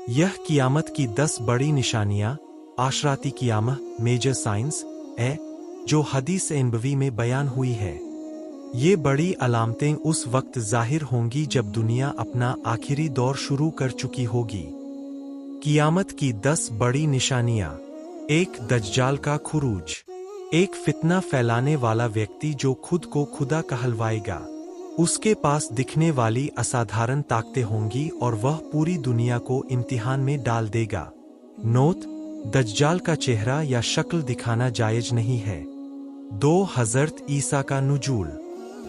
यह क़ियामत की 10 बड़ी निशानियां आशराती क़ियामह मेजर साइंस है जो हदीस नबवी में बयान हुई है। ये बड़ी अलामतें उस वक्त ज़ाहिर होंगी जब दुनिया अपना आखिरी दौर शुरू कर चुकी होगी। क़ियामत की 10 बड़ी निशानियां। 1. दज्जाल का खुरूज। एक फितना फैलाने वाला व्यक्ति जो खुद को खुदा कहलवाएगा। उसके पास दिखने वाली असाधारण ताकतें होंगी और वह पूरी दुनिया को इम्तिहान में डाल देगा। नोट: दज्जाल का चेहरा या शक्ल दिखाना जायज नहीं है। 2. हज़रत ईसा का नुज़ूल।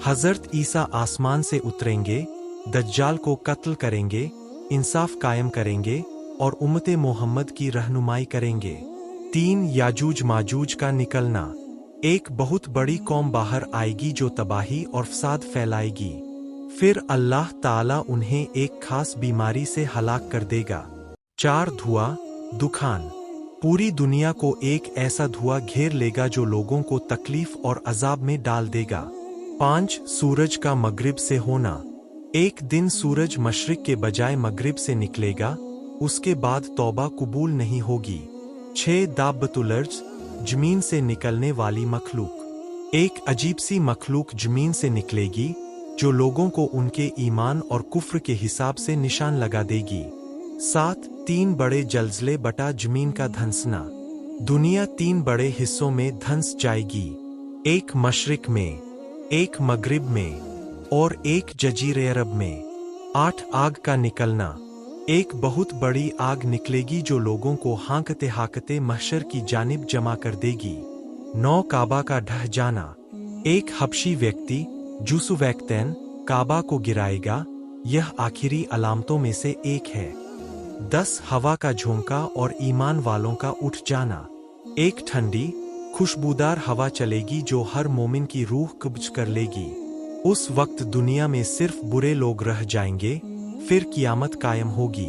हज़रत ईसा आसमान से उतरेंगे, दज्जाल को कत्ल करेंगे, इंसाफ कायम करेंगे और उम्मते मोहम्मद की रहनुमाई करेंगे। 3. याजूज माजूज का निकलना। एक बहुत बड़ी कौम बाहर आएगी जो तबाही और फसाद फैलाएगी। फिर अल्लाह ताला उन्हें एक खास बीमारी से हलाक कर देगा। 4. धुआं दुखान। पूरी दुनिया को एक ऐसा धुआं घेर लेगा जो लोगों को तकलीफ और अजाब में डाल देगा। 5. सूरज का मगरिब से होना। एक दिन सूरज मशरिक के बजाय मगरिब से निकलेगा, उसके बाद तौबा कबूल नहीं होगी। 6. दाब्बतुल अर्ज़, जमीन से निकलने वाली मखलूक। एक अजीब सी मखलूक जमीन से निकलेगी जो लोगों को उनके ईमान और कुफ्र के हिसाब से निशान लगा देगी। 7. 3 बड़े जल्जले बटा जमीन का धंसना। दुनिया 3 बड़े हिस्सों में धंस जाएगी, एक मशरिक में, एक मगरिब में और एक जजीरे अरब में। 8. आग का निकलना। एक बहुत बड़ी आग निकलेगी जो लोगों को हाँकते हाँकते महशर की जानिब जमा कर देगी। 9. काबा का ढह जाना। एक हबशी व्यक्ति जुसुवैक्तैन काबा को गिराएगा, यह आखिरी अलामतों में से एक है। 10. हवा का झोंका और ईमान वालों का उठ जाना। एक ठंडी खुशबूदार हवा चलेगी जो हर मोमिन की रूह कब्ज कर लेगी। उस वक्त दुनिया में सिर्फ बुरे लोग रह जाएंगे, फिर क़ियामत कायम होगी।